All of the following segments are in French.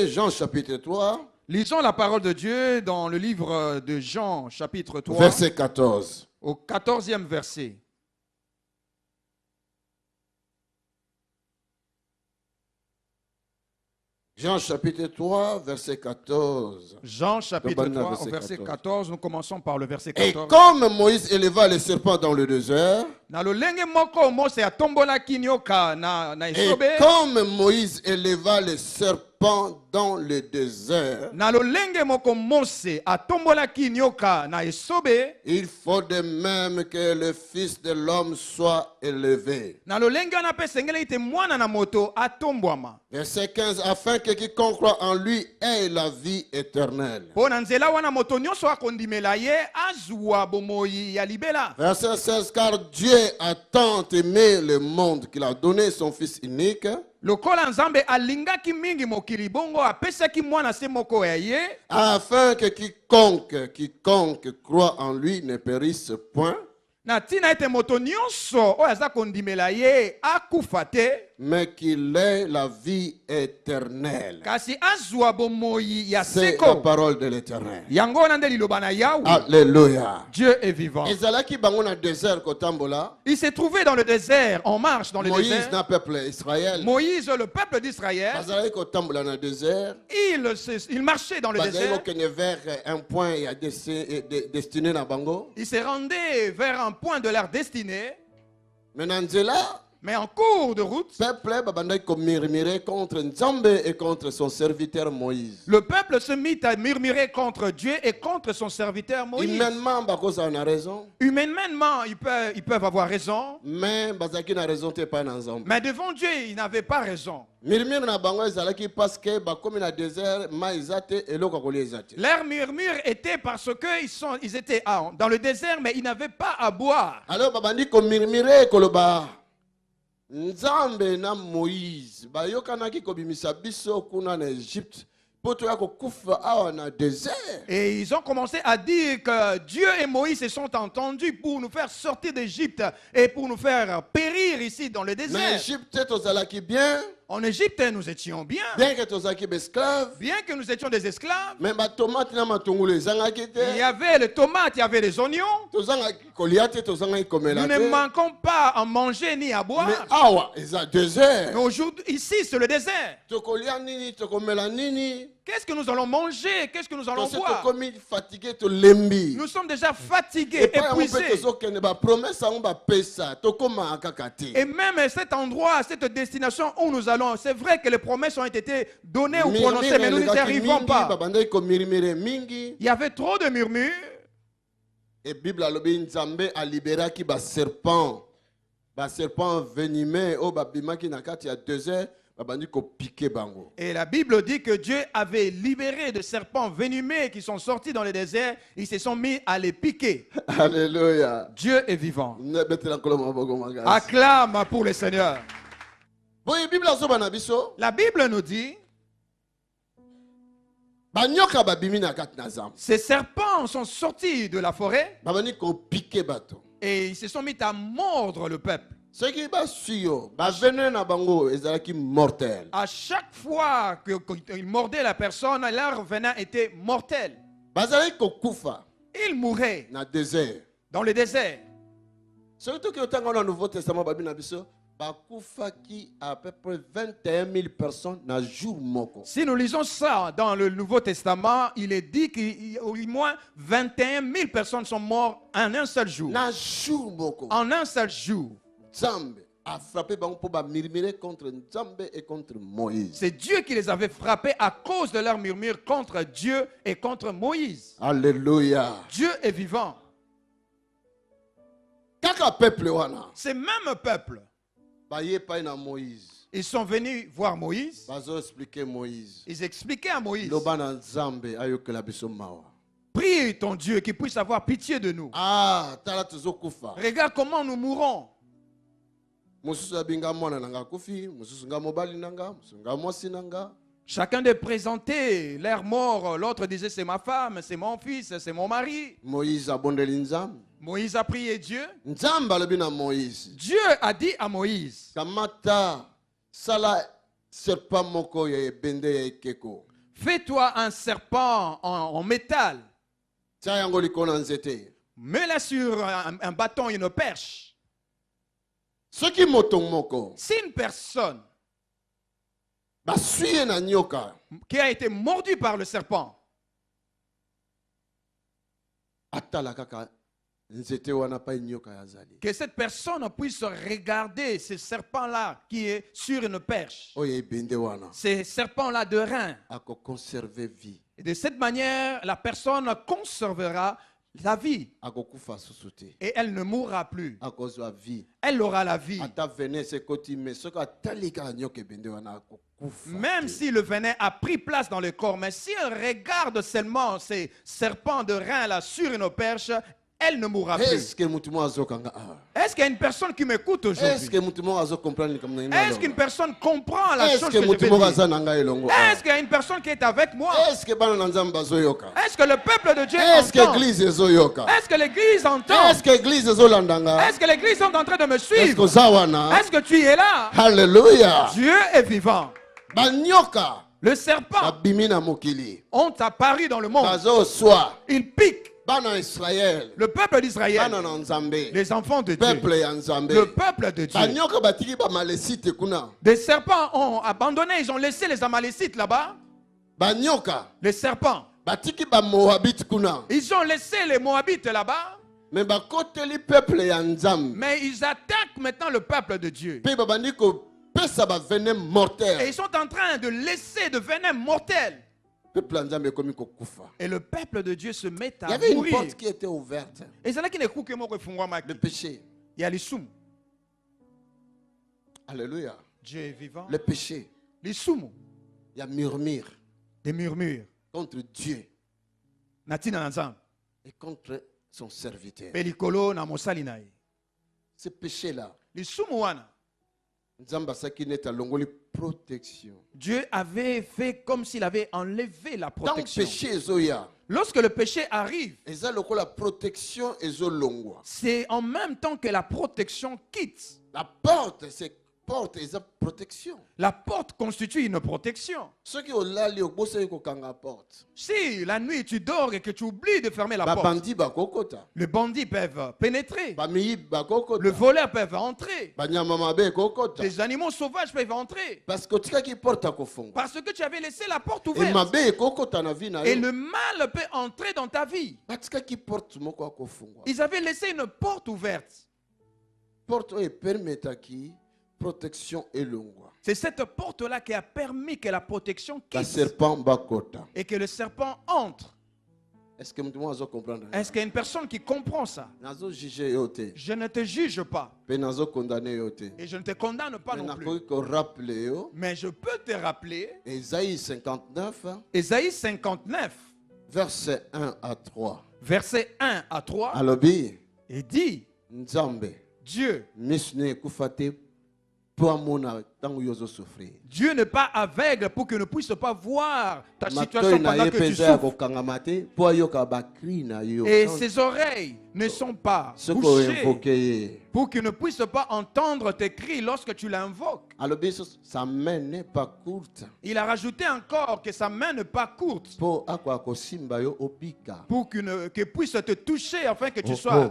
Jean chapitre 3. Lisons la parole de Dieu dans le livre de Jean chapitre 3. Verset 14. Au 14e verset. Jean chapitre 3, verset 14. Jean chapitre 3, au verset 14. Nous commençons par le verset 14. Et comme Moïse éleva le serpent dans le désert, et comme Moïse éleva le serpent dans le désert, il faut de même que le Fils de l'homme soit élevé. Verset 15, afin que quiconque croit en lui ait la vie éternelle. Verset 16, car Dieu a tant aimé le monde qu'il a donné son Fils unique, afin que quiconque croit en lui ne périsse point, mais qu'il ait la vie éternelle. C'est la parole de l'Éternel. Alléluia. Dieu est vivant. Il s'est trouvé dans le désert, en marche dans le Moïse, désert. Moïse, le peuple d'Israël, il marchait dans le désert. Il se rendait vers un point de leur destinée. Mais en cours de route, le peuple se mit à murmurer contre Dieu et contre son serviteur Moïse. Humainement, ils peuvent avoir raison. Mais devant Dieu, ils n'avaient pas raison. Leur murmure était parce qu'ils étaient dans le désert, mais ils n'avaient pas à boire. Alors, Nzambe na Moïse bayokanaki kobimisa biso kuna na Égypte poto ya kokufa awa na désert. Et ils ont commencé à dire que Dieu et Moïse se sont entendus pour nous faire sortir d'Égypte et pour nous faire périr ici dans le désert. Mais Égypte tozalaki bien. En Égypte, nous étions bien. Bien que nous étions des esclaves. Mais il y avait les tomates, il y avait les oignons. Nous ne manquons pas à manger ni à boire. Mais aujourd'hui, ici, c'est le désert. Qu'est-ce que nous allons manger? Qu'est-ce que nous allons boire? Nous sommes déjà fatigués, épuisés. Et même cet endroit, cette destination où nous allons, c'est vrai que les promesses ont été données ou prononcées, mais nous n'y arrivons pas. Il y avait trop de murmures. Et la Bible a libéré qui serpent venimeux au babimaki nakati ya 2 heures. Et la Bible dit que Dieu avait libéré de serpents venimeux qui sont sortis dans le désert. Ils se sont mis à les piquer. Alléluia. Dieu est vivant. Acclame pour le Seigneur. La Bible nous dit, ces serpents sont sortis de la forêt et ils se sont mis à mordre le peuple. À chaque fois qu'ils mordaient la personne, leur venin était mortel. Ils mouraient dans le désert. Surtout que dans le Nouveau Testament, à peu près 21 000 personnes dans jour moko. Si nous lisons ça dans le Nouveau Testament, il est dit qu'au moins 21 000 personnes sont mortes en un seul jour. En un seul jour. Nzambe a frappé pour murmurer contre Nzambe et contre Moïse. C'est Dieu qui les avait frappés à cause de leur murmure contre Dieu et contre Moïse. Alléluia. Dieu est vivant. Ces mêmes peuples, ils sont venus voir Moïse. Ils expliquaient à Moïse, prie ton Dieu qui puisse avoir pitié de nous. Regarde comment nous mourons. Chacun de présenter l'air mort. L'autre disait c'est ma femme, c'est mon fils, c'est mon mari. Moïse a prié Dieu. Dieu a dit à Moïse, fais-toi un serpent en métal. Mets-la sur un bâton et une perche. Si une personne qui a été mordu par le serpent, que cette personne puisse regarder ce serpent-là qui est sur une perche, ce serpent-là de rein, et de cette manière, la personne conservera la vie et elle ne mourra plus. Elle aura la vie. Même si le venin a pris place dans le corps, mais si elle regarde seulement ces serpents de rein là sur une perche, elle ne mourra plus. Est-ce qu'il y a une personne qui m'écoute aujourd'hui? Est-ce qu'une personne comprend la chose que je vais dire? Est-ce qu'il y a une personne qui est avec moi? Est-ce que le peuple de Dieu entend? Est-ce que l'église entend? Est-ce que l'église est en train de me suivre? Est-ce que tu es là? Alléluia. Dieu est vivant. Le serpent ont apparu dans le monde. Il pique. Le peuple d'Israël, les enfants de Dieu, le peuple de Dieu. Des serpents ont abandonné, ils ont laissé les Amalécites là-bas. Les serpents, ils ont laissé les Moabites là-bas. Mais ils attaquent maintenant le peuple de Dieu. Et ils sont en train de laisser de venin mortel. Et le peuple de Dieu se met à mourir. Il y avait une porte qui était ouverte. Le péché. Il y a les soum. Alléluia. Dieu est vivant. Le péché. Les soum. Il y a murmure. Des murmures. Contre Dieu. Et contre son serviteur. Ce péché-là. Les soum. Dieu avait fait comme s'il avait enlevé la protection. Lorsque le péché arrive, c'est en même temps que la protection quitte. La porte, c'est protection. La porte constitue une protection. Si la nuit tu dors et que tu oublies de fermer la porte, les bandits peuvent pénétrer, les voleurs peuvent entrer, les animaux sauvages peuvent entrer, parce que tu avais laissé la porte ouverte. Et le mal peut entrer dans ta vie. Ils avaient laissé une porte ouverte. Protection et longwa. C'est cette porte-là qui a permis que la protection quitte et que le serpent entre. Est-ce qu'il y a une personne qui comprend ça? Je ne te juge pas. Et je ne te condamne pas non plus. Mais je peux te rappeler Ésaïe 59, verset 1 à 3. Verset 1 à 3. Et dit, Dieu Dieu n'est pas aveugle pour qu'il ne puisse pas voir ta situation pendant que tu souffres. Et ses oreilles ne sont pas bouchées pour qu'il ne puisse pas entendre tes cris lorsque tu l'invoques. Sa main n'est pas courte. Il a rajouté encore que sa main n'est pas courte pour qu'il puisse te toucher afin que tu sois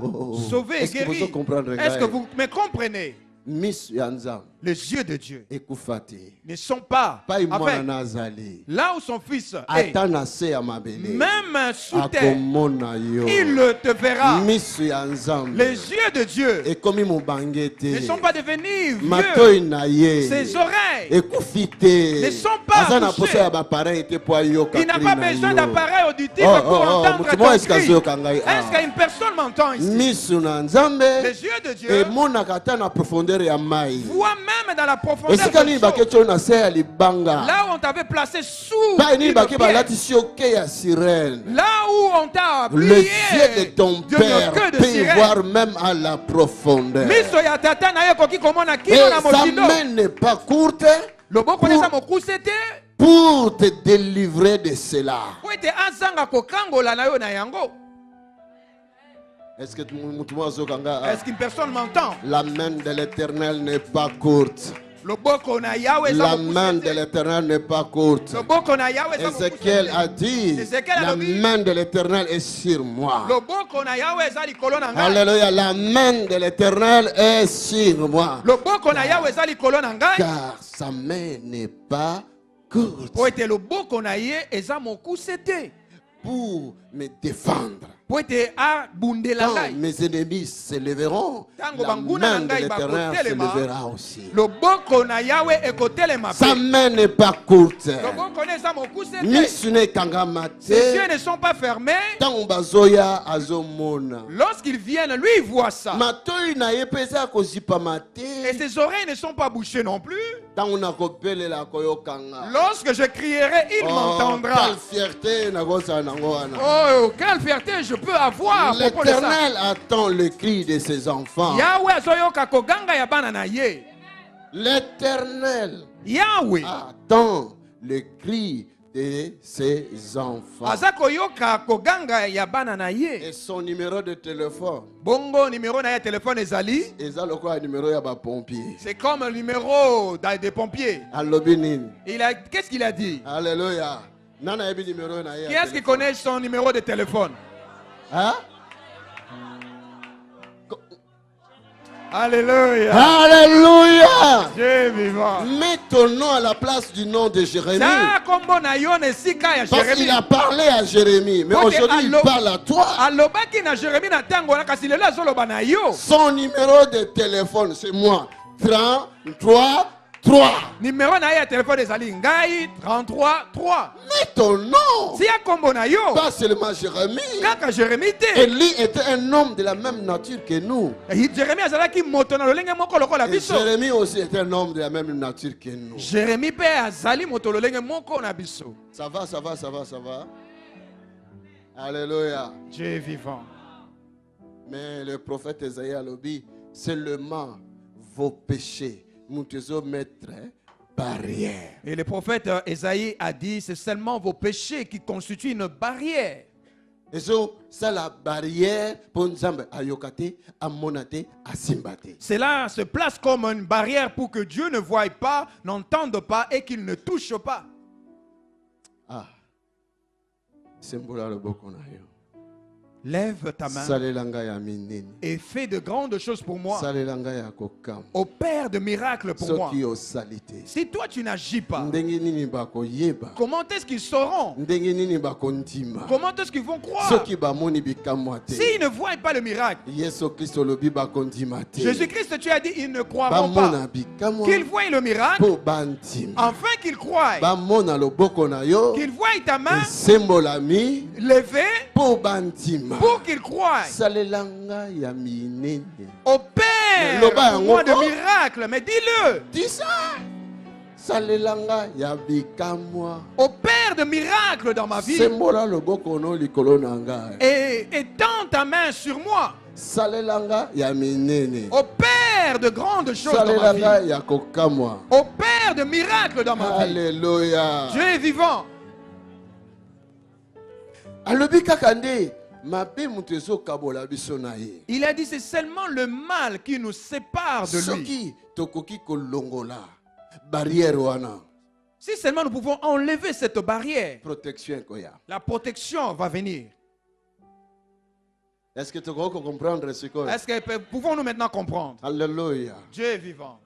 sauvé et guéri. Est-ce que vous me comprenez? Les yeux de Dieu ne sont pas avec. Là où son fils est, même sous terre, il te verra. Les yeux de Dieu ne sont pas devenus vieux. Ses oreilles oreilles ne sont pas bouchées. Il n'a pas besoin d'appareil auditif pour entendre ton cri. Est-ce qu'une personne m'entend ici? Les yeux de Dieu voient même dans la profondeur de l'eau. Là où on t'avait placé sous une pierre. Là où on t'a appuyé les yeux de ton père peuvent voir même à la profondeur. Et sa main n'est pas courte pour te délivrer de cela. Est-ce qu'une personne m'entend? La main de l'Éternel n'est pas courte. La main de l'Éternel n'est pas courte. Ézéchiel a dit, la main de l'Éternel est sur moi. Alléluia, la main de l'Éternel est sur moi. Car sa main n'est pas courte pour me défendre. Quand mes ennemis se lèveront, la main de l'Éternel se lèvera aussi. Sa main n'est pas courte. Ses yeux ne sont pas fermés. Lorsqu'ils viennent, lui il voit ça. Et ses oreilles ne sont pas bouchées non plus. Lorsque je crierai, il m'entendra. Oh, quelle fierté je peux avoir. L'Éternel attend le cri de ses enfants. L'Éternel attend le cri de ses enfants. Et son numéro de téléphone. C'est comme le numéro des pompiers. Qu'est-ce qu'il a dit? Alléluia. Qui est-ce qui connaît son numéro de téléphone? Hein? Alléluia. Alléluia. Dieu vivant. Mets ton nom à la place du nom de Jérémie. Parce qu'il a parlé à Jérémie. Mais aujourd'hui il parle à toi. Son numéro de téléphone, c'est moi. 33 3. Numéro de téléphone des Ali Ngai 33 3. Mais ton nom. Si ya kombo na yo. Pas seulement Jérémie. Kaka Jérémie te. Élie était un homme de la même nature que nous. Jérémie azalaki moto na lolenge moko lokola biso. Jérémie aussi était un homme de la même nature que nous. Jérémie pe azali moto lolenge moko na biso. Ça va. Alléluia. Dieu est vivant. Mais le prophète Esaïe a dit seulement vos péchés mettre barrière. Et le prophète Esaïe a dit c'est seulement vos péchés qui constituent une barrière. Et ça la barrière pour Nzambe ayokate amonate asimbate. Cela se place comme une barrière pour que Dieu ne voie pas, n'entende pas et qu'il ne touche pas. Ah. Sembola le boko na yo. Lève ta main et fais de grandes choses pour moi. Opère de miracles pour moi. Si toi tu n'agis pas, comment est-ce qu'ils sauront? Comment est-ce qu'ils vont croire? S'ils ne voient pas le miracle, Jésus-Christ, tu as dit, ils ne croiront pas. Qu'ils voient le miracle, afin qu'ils croient. Qu'ils voient ta main levée pour qu'ils croient. Opère pour moi de miracles, mais dis-le. Dis ça. Opère de miracles dans ma vie. Et étends ta main sur moi. Opère de grandes choses dans ma vie. Opère de miracles dans ma vie. Alléluia. Dieu est vivant. Il a dit c'est seulement le mal qui nous sépare de lui. Si seulement nous pouvons enlever cette barrière, la protection va venir. Est-ce que tu peux comprendre ce que? Est-ce que pouvons-nous maintenant comprendre? Alléluia. Dieu est vivant.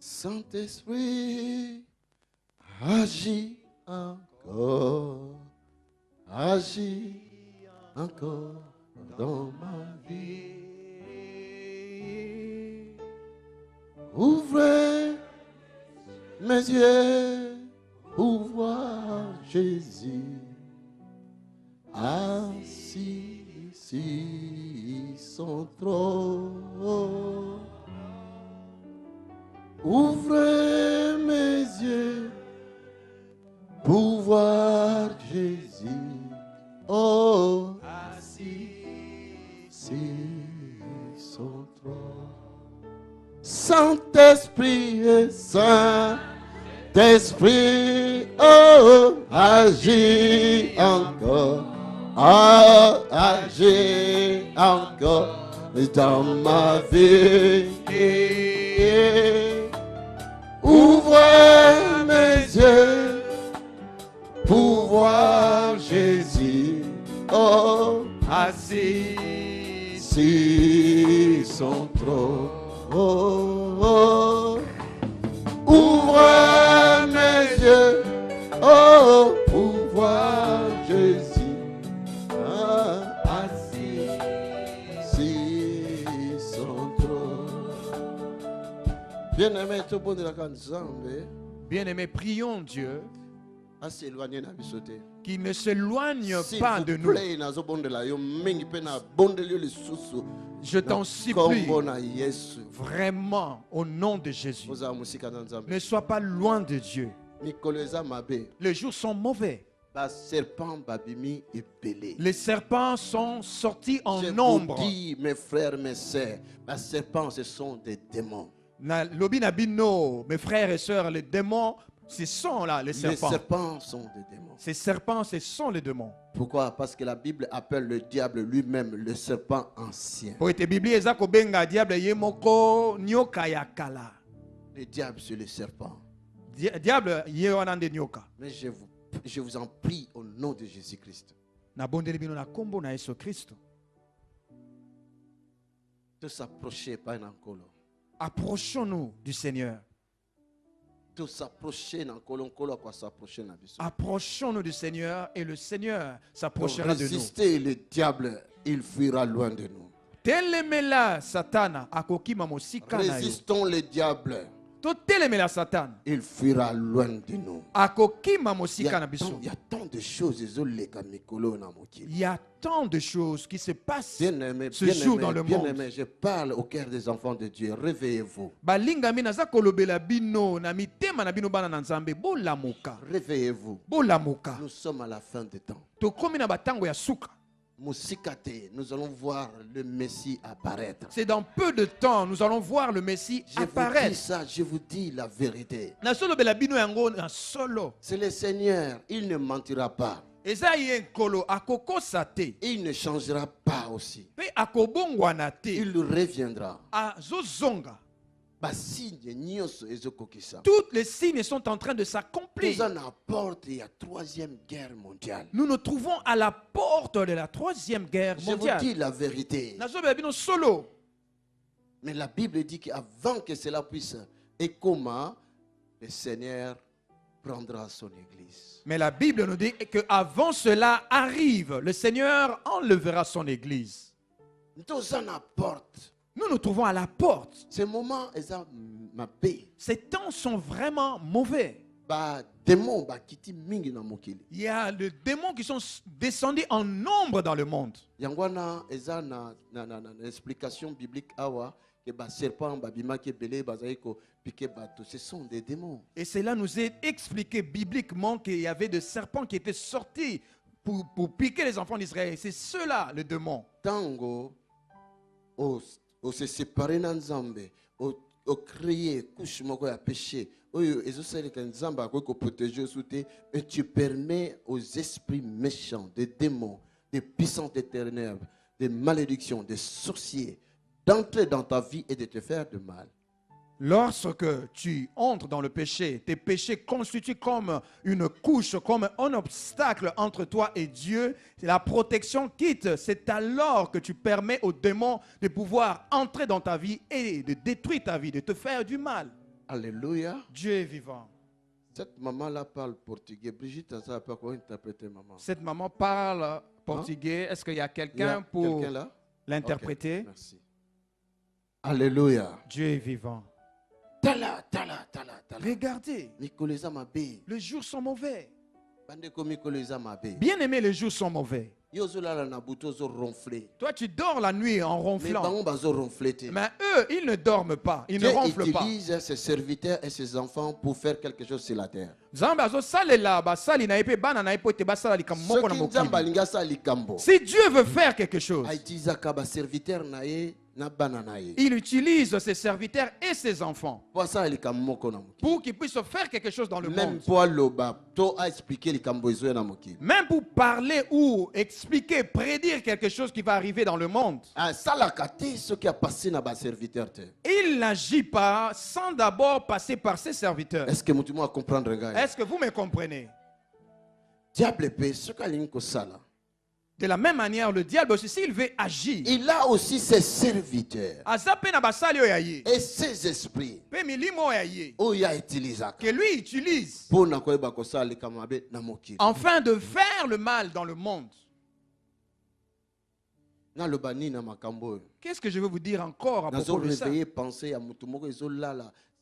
Saint-Esprit, agis encore, agis encore dans ma vie. Ouvrez mes yeux pour voir Jésus assis sur son trône. Ouvrez mes yeux pour voir Jésus, oh, assis sur son trône. Saint-Esprit, Saint-Esprit, oh, agis encore, oh, agis encore dans ma vie. Ouvre mes yeux pour voir Jésus, oh, assis sur son trône. Oh, oh. Ouvre mes yeux, oh, pour voir Jésus, assis sur son trône. Bien-aimé, tout le monde est ensemble. Bien-aimé, prions Dieu qui ne s'éloigne pas de nous. Je t'en supplie, vraiment, au nom de Jésus, ne sois pas loin de Dieu. Les jours sont mauvais. Les serpents sont sortis en nombre. Je vous dis, mes frères, mes sœurs, les serpents, ce sont des démons. Mes frères et sœurs, les démons, ce sont là les serpents. Les serpents sont des démons. Ces serpents, ce sont les démons. Pourquoi? Parce que la Bible appelle le diable lui-même le serpent ancien. Le diable, c'est le serpent. Mais je vous en prie au nom de Jésus-Christ. Ne s'approcher pas un colo. Approchons-nous du Seigneur. Approchons-nous du Seigneur et le Seigneur s'approchera de nous. Résister le diable, il fuira loin de nous. Résistons le diable. Il fuira loin de nous. Il y a tant de choses. Il y a tant de choses qui se passent ce jour dans le monde. Bien-aimé, je parle au cœur des enfants de Dieu. Réveillez-vous. Réveillez-vous. Nous sommes à la fin des temps. Nous allons voir le Messie apparaître. C'est dans peu de temps, nous allons voir le Messie apparaître. Je vous dis la vérité. C'est le Seigneur, il ne mentira pas. Il ne changera pas aussi. Il reviendra. Tous les signes sont en train de s'accomplir. Nous nous trouvons à la porte de la troisième guerre mondiale. Je vous dis la vérité. Mais la Bible dit qu'avant que cela puisse, et comment le Seigneur prendra son église. Mais la Bible nous dit qu'avant cela arrive, le Seigneur enlèvera son église. Nous nous trouvons à la porte. Ces moments, ces temps sont vraiment mauvais. Il y a des démons qui sont descendus en nombre dans le monde. Ce sont des démons. Et cela nous est expliqué bibliquement qu'il y avait des serpents qui étaient sortis pour piquer les enfants d'Israël. C'est ceux-là, les démons. Tango, se séparer dans Nzambe, au crier, couche moko ya péché, et tu permets aux esprits méchants, des démons, des puissances des ténèbres, des malédictions, des sorciers, d'entrer dans ta vie et de te faire de mal. Lorsque tu entres dans le péché, tes péchés constituent comme une couche, comme un obstacle entre toi et Dieu. La protection quitte. C'est alors que tu permets aux démons de pouvoir entrer dans ta vie et de détruire ta vie, de te faire du mal. Alléluia. Dieu est vivant. Cette maman-là parle portugais. Brigitte, ça ne sait pas comment interpréter maman. Cette maman parle portugais. Est-ce qu'il y a quelqu'un pour l'interpréter? Okay. Merci. Alléluia. Dieu est vivant. Tala. Regardez. Les jours sont mauvais. Bien aimé, les jours sont mauvais. Toi, tu dors la nuit en ronflant. Mais eux, ils ne dorment pas. Ils ne ronflent pas. Dieu utilise ses serviteurs et ses enfants pour faire quelque chose sur la terre. Si Dieu veut faire quelque chose, il utilise ses serviteurs et ses enfants pour qu'ils puissent faire quelque chose dans le monde. Même pour parler ou expliquer, prédire quelque chose qui va arriver dans le monde. Il n'agit pas sans d'abord passer par ses serviteurs. Est-ce que vous me comprenez? De la même manière, le diable aussi, s'il veut agir, il a aussi ses serviteurs et ses esprits que lui utilise afin de faire le mal dans le monde. Qu'est-ce que je veux vous dire encore à propos de ça? Ce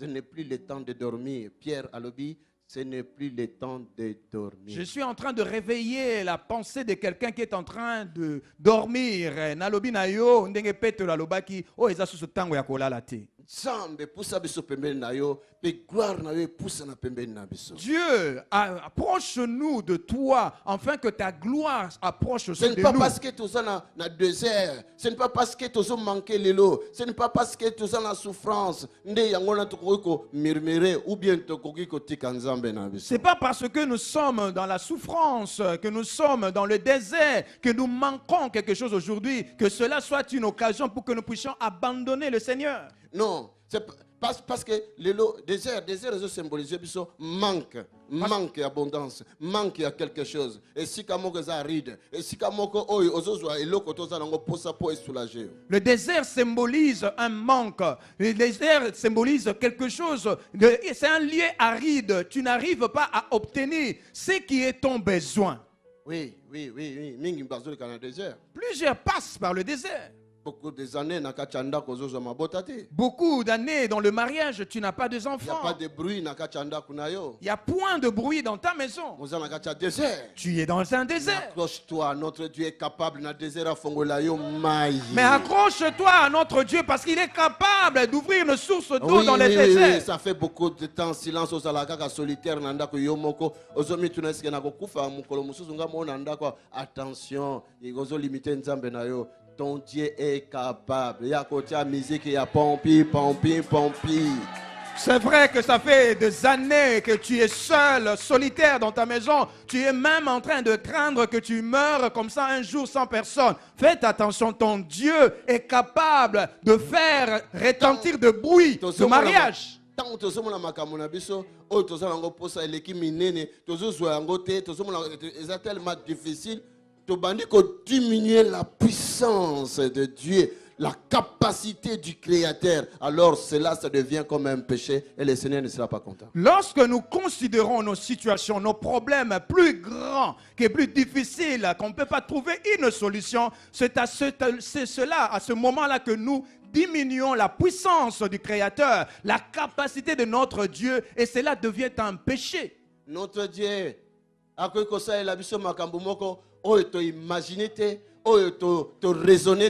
n'est plus le temps de dormir. Pierre Alobi, ce n'est plus le temps de dormir. Je suis en train de réveiller la pensée de quelqu'un qui est en train de dormir. Nalobi na yo ndenge Petro alobaki o eza susu tango ya kolala te. Dieu, approche-nous de toi afin que ta gloire approche aussi de nous. Ce n'est pas parce que tu es dans le désert, ce n'est pas parce que tu as manqué l'élo, ce n'est pas parce que tu es dans la souffrance. Ce n'est pas parce que nous sommes dans la souffrance, que nous sommes dans le désert, que nous manquons quelque chose aujourd'hui, que cela soit une occasion pour que nous puissions abandonner le Seigneur. Non, c'est parce que le désert symbolise manque abondance, manque à quelque chose. Et si le désert symbolise un manque. Le désert symbolise quelque chose. C'est un lieu aride. Tu n'arrives pas à obtenir ce qui est ton besoin. Oui. Plusieurs passent par le désert. Beaucoup d'années dans le mariage, tu n'as pas de enfants. Il n'y a pas de bruit. Il n'y a point de bruit dans ta maison. Tu es dans un désert. Accroche-toi, notre Dieu est capable. Mais accroche-toi à notre Dieu parce qu'il est capable d'ouvrir une source d'eau dans les déserts. Oui, ça fait beaucoup de temps. Silence aux alakaka solitaire. Attention, il faut limiter Nzambe na yo. Ton Dieu est capable. Il y a côté la musique, il y a pompi. C'est vrai que ça fait des années que tu es seul, solitaire dans ta maison. Tu es même en train de craindre que tu meurs comme ça un jour sans personne. Faites attention, ton Dieu est capable de faire retentir de bruit de mariage. Tant que tu es tellement difficile. Tu vas diminuer la puissance de Dieu, la capacité du Créateur. Alors cela, ça devient comme un péché et le Seigneur ne sera pas content. Lorsque nous considérons nos situations, nos problèmes plus grands, qui est plus difficile, qu'on ne peut pas trouver une solution, c'est à ce moment-là que nous diminuons la puissance du Créateur, la capacité de notre Dieu, et cela devient un péché. Notre Dieu, à quoi que ça est la mission makambumoko. Oh, tu imagines, oh, tu raisonnes,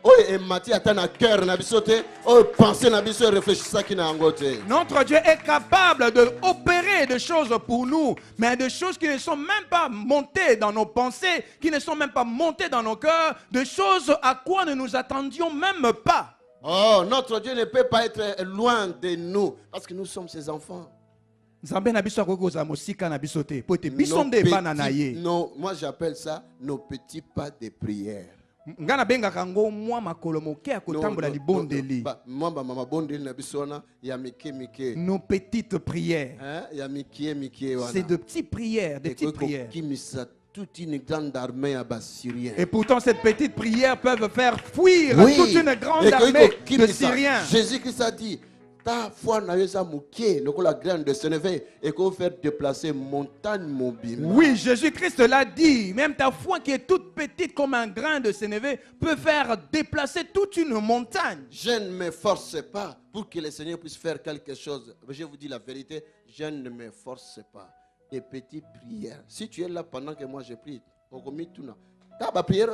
oh, emati atana cœur na bisote, oh, penser na biso réfléchir qui na angote. Notre Dieu est capable de opérer des choses pour nous, mais des choses qui ne sont même pas montées dans nos pensées, qui ne sont même pas montées dans nos cœurs, des choses à quoi nous nous attendions même pas. Oh, notre Dieu ne peut pas être loin de nous parce que nous sommes ses enfants. Non, moi j'appelle ça nos petits pas de prière. Nos petites prières. C'est de petites prières, des petites prières. Toute une grande armée assyrien. Et pourtant, cette petite prière peuvent faire fuir toute une grande armée de Syriens. Jésus-Christ a dit, ta foi n'a pas mouqué, le la graine de Sénévé et qu'on fait déplacer montagne mobile. Oui, Jésus-Christ l'a dit. Même ta foi qui est toute petite comme un grain de sénévé peut faire déplacer toute une montagne. Je ne me force pas pour que le Seigneur puisse faire quelque chose. Je vous dis la vérité, je ne me force pas. Des petites prières. Si tu es là pendant que moi je prie, ta prière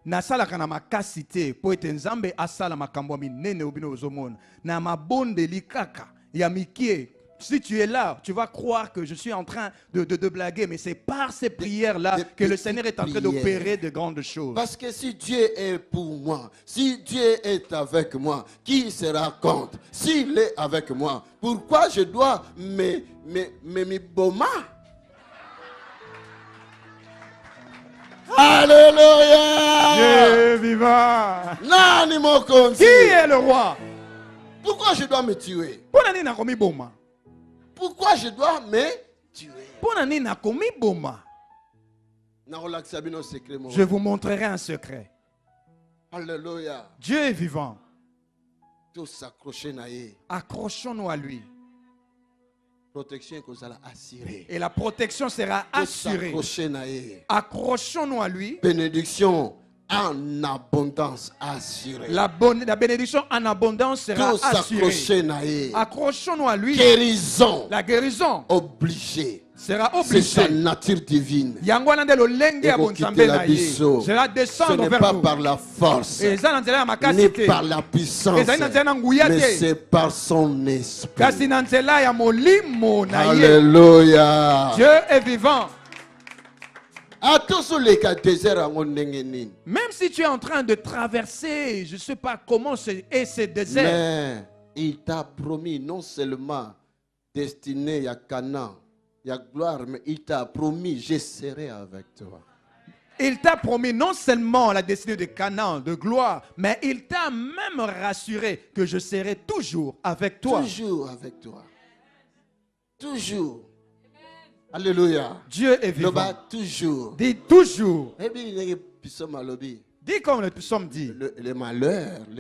nasalaka na makasi te po ete nzambe asala makambo minene obino ozomona na mabondeli kaka ya mikie. Si tu es là, tu vas croire que je suis en train de blaguer, mais c'est par ces prières-là que le Seigneur est en train d'opérer de grandes choses. Parce que si Dieu est pour moi, si Dieu est avec moi, qui sera contre? S'il est avec moi, pourquoi je dois me boma? Alléluia! Dieu vivant! Qui est le roi? Pourquoi je dois me tuer? Pourquoi je dois me tuer? Je vous montrerai un secret. Alléluia! Dieu est vivant. Tous accrochons-nous à lui. Protection que vous allez assurer. Et la protection sera assurée. Accrochons-nous à lui. Bénédiction en abondance assurée. La bénédiction en abondance sera assurée. Accrochons-nous à lui. Guérison. La guérison obligée. Sera obligé. C'est sa nature divine. Cela descendre ce n'est vers pas nous. par la force, ni par la puissance, mais c'est par son esprit. Alléluia. Dieu est vivant. Même si tu es en train de traverser, je ne sais pas comment est ce désert. Mais il t'a promis non seulement destiné à Canaan, il y a gloire, mais il t'a promis, je serai avec toi. Il t'a promis non seulement la destinée de Canaan, de gloire, mais il t'a même rassuré que je serai toujours avec toi. Toujours avec toi. Toujours. Alléluia. Dieu est vivant. Toujours. Dis toujours. Dis comme le psaume dit. Le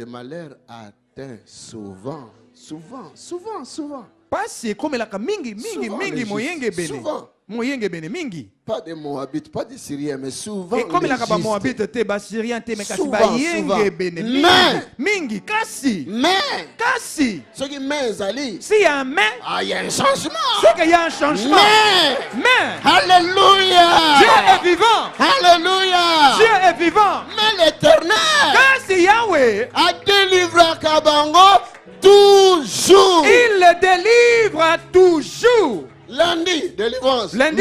malheur atteint souvent. Pas si comme la mingi moyenge bene. Moyenge bene mingi. Pas de Moabites, pas de Syriens, mais souvent. Et comme la kaba Moabite te ba Syrien te me kasi ba yenge bene. Mingi kasi. Ce qui met Ali. Si y a un mais. Ah, il y a un changement. C'est qu'il y a un changement. Mais. Alléluia. Dieu est vivant. Alléluia. Dieu est vivant. Mais l'Éternel. Kasi Yahweh a délivré Kabango toujours. Il le délivre toujours. Lundi, délivrance. Mardi,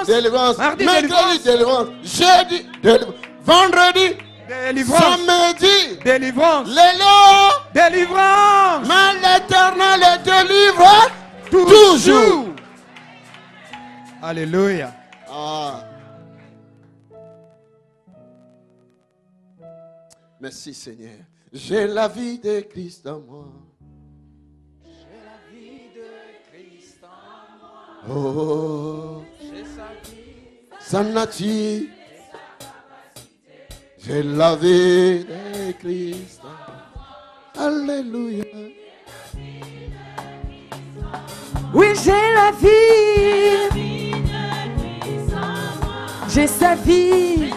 délivrance. Mercredi, délivrance. Jeudi, délivrance. Vendredi, délivrance. Samedi, délivrance. Lélo, délivrance. Mais l'Éternel le délivre toujours. Alléluia. Merci Seigneur. J'ai la vie de Christ en moi. Oh, sa nature, j'ai la vie de Christ. Alléluia. Oui, j'ai la vie. J'ai sa vie,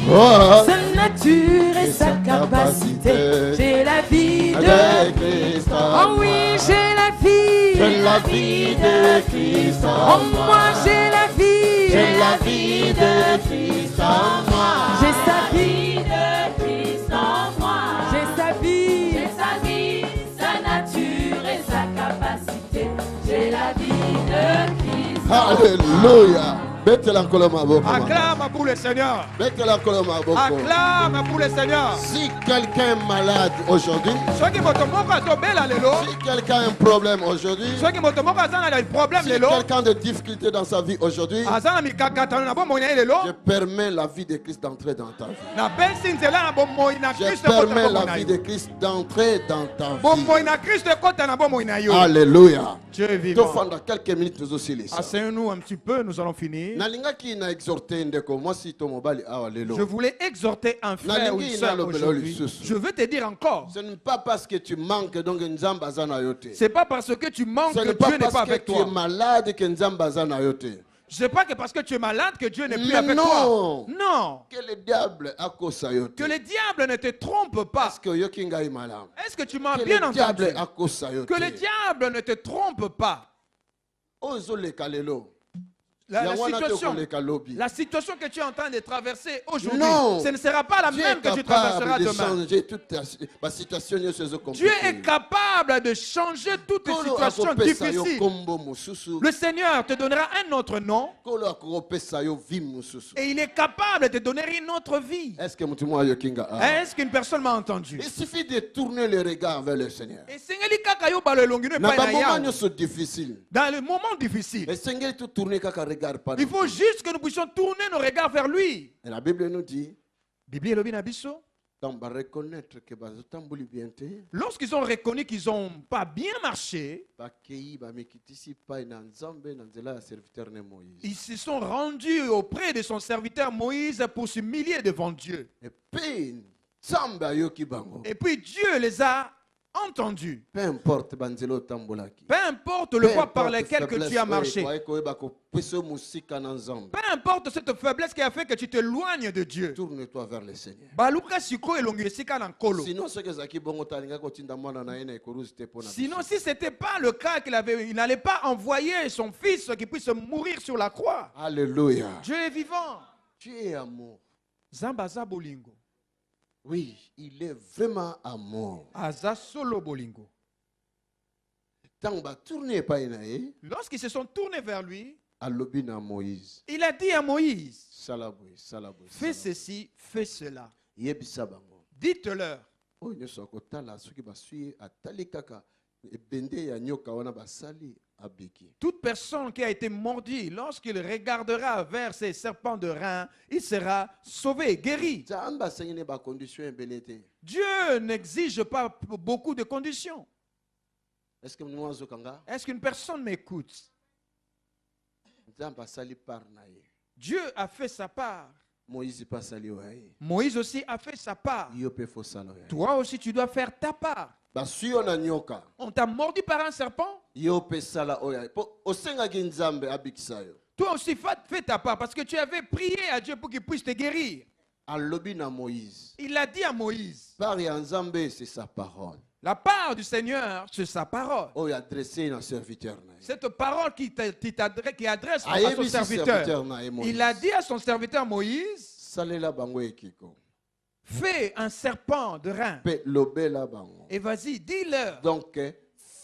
sa nature et sa capacité. J'ai la vie de Christ. Oh oui, j'ai la vie. J'ai la vie de Christ en moi, j'ai la vie. J'ai la vie de Christ en moi. J'ai sa vie de Christ en moi. J'ai sa vie. J'ai sa vie, sa nature et sa capacité. J'ai la vie de Christ. Alléluia. Acclame pour le Seigneur. Acclame pour le Seigneur. Si quelqu'un est malade aujourd'hui, si quelqu'un a un problème aujourd'hui, si quelqu'un a des difficultés dans sa vie aujourd'hui, je permets la vie de Christ d'entrer dans ta vie. Je permets la vie de Christ d'entrer dans ta vie. Alléluia. Dieu est vivant. Tofanda quelques minutes nous aussi les. Asseyons-nous un petit peu, nous allons finir. Je voulais exhorter un frère ou une sœur aujourd'hui. Je veux te dire encore. Ce n'est pas parce que tu manques donc Nzamba zana yote. C'est pas parce que tu manques que Dieu n'est pas avec toi. Tu es malade que Nzamba zana yote. Je sais pas que parce que tu es malade que Dieu n'est plus avec toi. Non. Que le diable Que le diable ne te trompe pas. Est-ce que tu m'as bien entendu? Que le diable ne te trompe pas. La situation que tu es en train de traverser aujourd'hui, ce ne sera pas la même que tu traverseras demain. Dieu est capable de changer toutes les situations difficiles. Le Seigneur te donnera un autre nom et il est capable de te donner une autre vie. Est-ce qu'une personne m'a entendu? Il suffit de tourner le regard vers le Seigneur. Dans le moment difficile, il faut juste que nous puissions tourner nos regards vers lui. Et la Bible nous dit, lorsqu'ils ont reconnu qu'ils n'ont pas bien marché, ils se sont rendus auprès de son serviteur Moïse pour s'humilier devant Dieu. Et puis Dieu les a entendus. Peu importe le voie par lequel que tu as marché. Peu importe cette faiblesse qui a fait que tu t'éloignes de Dieu. Tourne-toi vers le Seigneur. Sinon, si ce n'était pas le cas il n'allait pas envoyer son fils qui puisse mourir sur la croix. Alléluia. Dieu est vivant. Dieu est amour. Zambaza bolingo. Oui, il est vraiment amour. Aza solo bolingo. Lorsqu'ils se sont tournés vers lui, il a dit à Moïse, fais ceci, fais cela. Dites-leur. Toute personne qui a été mordue, lorsqu'il regardera vers ces serpents de reins, il sera sauvé, guéri. Dieu n'exige pas beaucoup de conditions. Est-ce qu'une personne m'écoute? Dieu a fait sa part. Moïse aussi a fait sa part. Toi aussi tu dois faire ta part. On t'a mordu par un serpent. Toi aussi fais ta part parce que tu avais prié à Dieu pour qu'il puisse te guérir. Il a dit à Moïse. C'est sa parole. La part du Seigneur, c'est sa parole. Cette parole qui adresse à son serviteur. Il a dit à son serviteur Moïse, fais un serpent de rein. Et vas-y, dis-leur. Donc,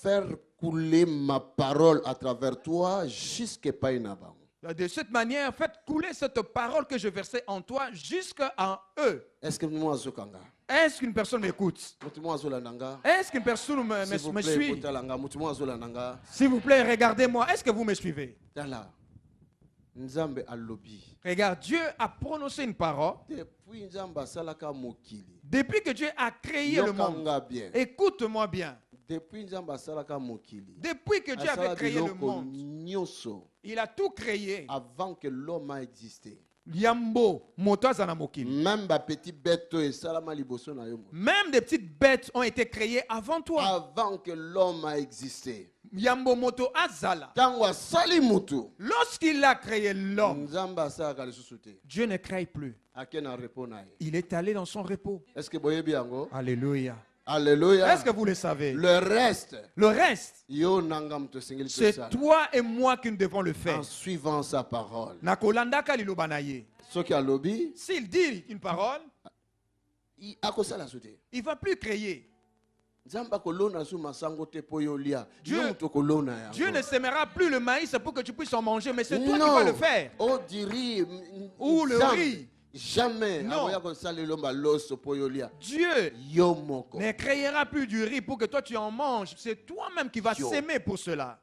faire couler ma parole à travers toi jusqu'à Painabang. De cette manière, faites couler cette parole que je versais en toi jusqu'à eux. Est-ce qu'une personne m'écoute? Est-ce qu'une personne me suit? S'il vous plaît, regardez-moi. Est-ce que vous me suivez? Regarde, Dieu a prononcé une parole. Depuis que Dieu a créé le monde, écoute-moi bien. Depuis que Dieu avait créé le monde, il a tout créé avant que l'homme a existé. Même des petites bêtes ont été créées avant toi. Avant que l'homme a existé. Lorsqu'il a créé l'homme, Dieu ne crée plus. Il est allé dans son repos. Alléluia. Alléluia. Est-ce que vous le savez? Le reste, c'est toi et moi qui nous devons le faire. En suivant sa parole. S'il dit une parole, il ne va plus créer. Dieu ne sèmera plus le maïs pour que tu puisses en manger, mais c'est toi qui vas le faire. Ou le riz. Jamais. Non. Dieu ne créera plus du riz pour que toi tu en manges. C'est toi-même qui vas s'aimer pour cela.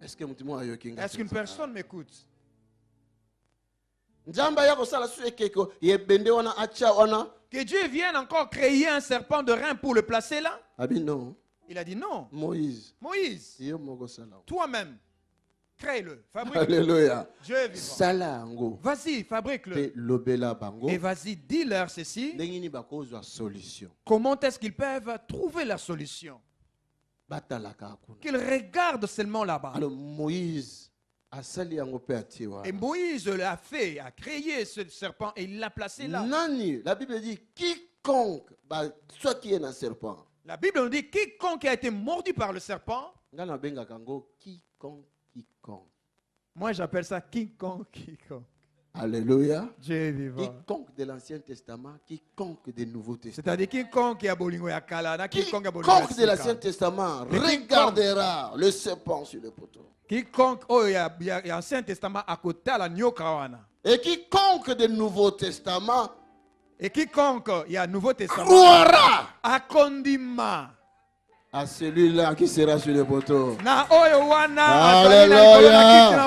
Est-ce qu'une personne m'écoute? Que Dieu vienne encore créer un serpent de rein pour le placer là? Non. Il a dit non. Moïse. Moïse, toi-même, crée-le, fabrique-le. Alléluia. Dieu est vivant. Vas-y, fabrique-le. Et vas-y, dis-leur ceci. Comment est-ce qu'ils peuvent trouver la solution? Qu'ils regardent seulement là-bas. Alors Moïse et Moïse l'a fait, a créé ce serpent et il l'a placé là. La Bible dit quiconque, soit qui est un serpent. La Bible nous dit quiconque a été mordu par le serpent. Moi j'appelle ça quiconque. Alléluia. Dieu est vivant. Quiconque de l'Ancien Testament, quiconque du Nouveau Testament. C'est-à-dire quiconque a bolingo ya kala, quiconque de l'Ancien Testament regardera le serpent sur le poteau. Quiconque il y a l'Ancien Testament à côté à la nyokawana. Et quiconque du Nouveau Testament, et quiconque il y a Nouveau Testament croira à kondima à celui-là qui sera sur le poteau. Alléluia.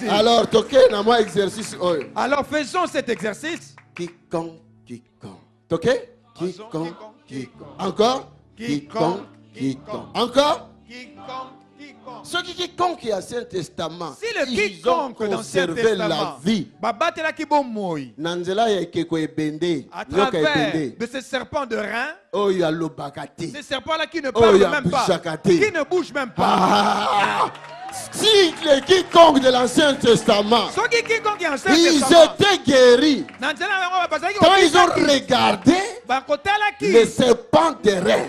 Alors, toquez dans mon exercice. Alors, faisons cet exercice. Quiconque. Toquez. Quiconque. Encore. Quiconque. Encore. Ceux qui quiconque a Ancien Testament, si le quiconque dans l'Ancien Testament, la vie. À travers de ce serpent de rein, ce serpent-là qui ne parle même pas, qui ne bouge même pas. Si les quiconque de l'Ancien Testament, ils étaient guéris, quand ils ont regardé les serpents de rein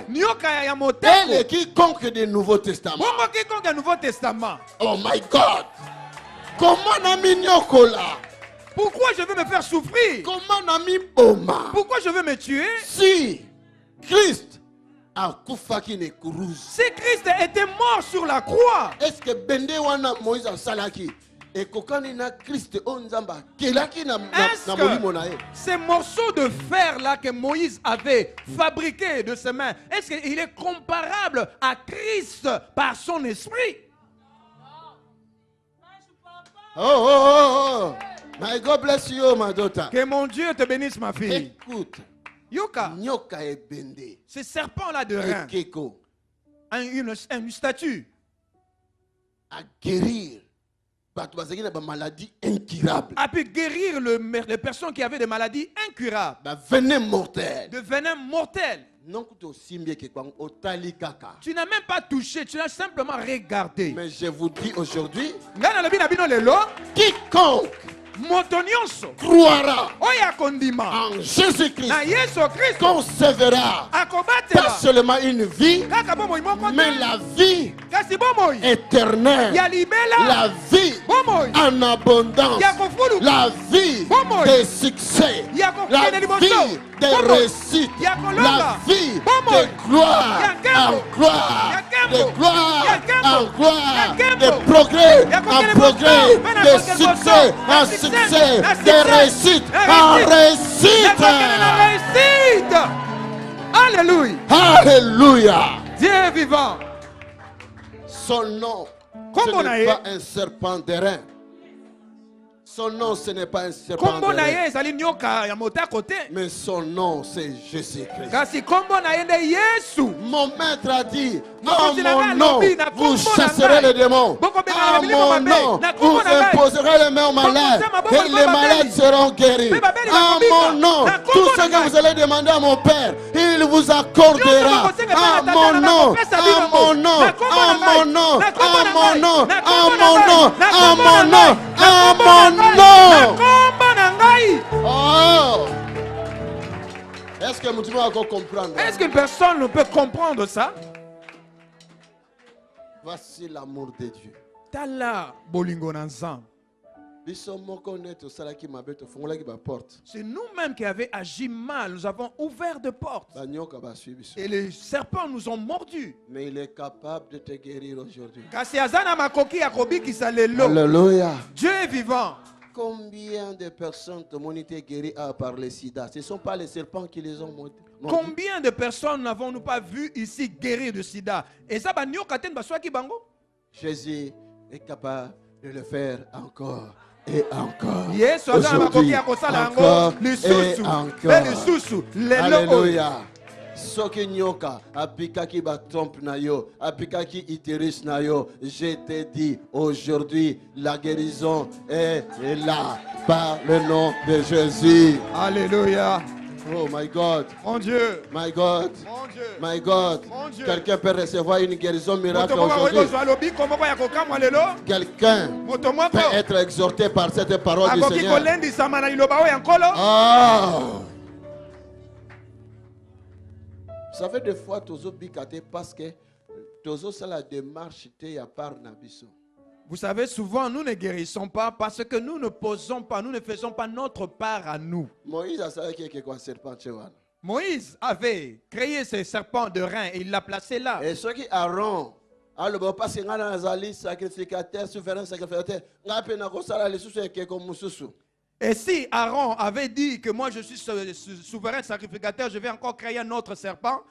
et les quiconque du Nouveau Testament. Oh my God! Comment n'a-mi nyokola? Pourquoi je veux me faire souffrir? Comment n'a-mi boma? Pourquoi je veux me tuer? Si Christ si Christ était mort sur la croix, est-ce que Bende wana Moïse a salaki? Et kokani na Christ onzamba kelaki na molimo na ye? Ces morceaux de fer là que Moïse avait fabriqués de ses mains, est-ce qu'il est comparable à Christ par son esprit? Oh. My God bless you, my daughter. Que mon Dieu te bénisse, ma fille. Écoute. Yoka, ce serpent-là de rein, une statue, à guérir maladie incurable. A pu guérir les personnes qui avaient des maladies incurables. Venin mortel. De venin mortel. Tu n'as même pas touché, tu as simplement regardé. Mais je vous dis aujourd'hui, quiconque croira en Jésus-Christ, concevra pas seulement une vie, mais la vie éternelle, la vie en abondance, la vie de succès, la vie de réussite, la vie de gloire en gloire, de gloire en gloire, de progrès en progrès, de succès en succès, de réussite en réussite. Alléluia. Alléluia. Dieu est vivant. Son nom, ce n'est pas un serpent de rein. Son nom, ce n'est pas un serpent de rein. Mais son nom, c'est Jésus-Christ. Mon maître a dit, en mon nom, vous chasserez les démons. En mon nom, vous imposerez les mains aux malades. Et les malades seront guéris. En mon nom, tout ce que vous allez demander à mon Père, il vous accordera. En mon nom, en mon nom, en mon nom, en mon nom, en mon nom, en mon nom, en mon nom. Oh! Est-ce que vous pouvez comprendre? Est-ce qu'une personne ne peut comprendre ça? Voici l'amour de Dieu. Tala bolingo ensemble. C'est nous-mêmes qui avons agi mal. Nous avons ouvert des portes. Et les serpents nous ont mordus. Mais il est capable de te guérir aujourd'hui. Alléluia. Dieu est vivant. Combien de personnes ont été guéries par le sida? Ce ne sont pas les serpents qui les ont mordus. Combien de personnes n'avons-nous pas vu ici guérir de sida? Jésus est capable de le faire encore. Et encore. Aujourd'hui, encore et encore. Alléluia. Soki nyoka, apikaki batrompe na yo, apikaki iteris na yo. Je te dis aujourd'hui, la guérison est là par le nom de Jésus. Alléluia. Oh my God. Mon Dieu. My God. Mon Dieu. My God. Mon Dieu. Quelqu'un peut recevoir une guérison miracle aujourd'hui. Quelqu'un peut être exhorté par cette parole du Seigneur. Ah. Vous savez, des fois, tozo bikate parce que tozo c'est la démarche te ya par nabiso. Vous savez, souvent, nous ne guérissons pas parce que nous ne posons pas, nous ne faisons pas notre part à nous. Moïse avait créé ce serpent de rein et il l'a placé là. Et ceux qui Aaron, sacrificateur, souverain sacrificateur, et si Aaron avait dit que moi je suis souverain sacrificateur, je vais encore créer un autre serpent.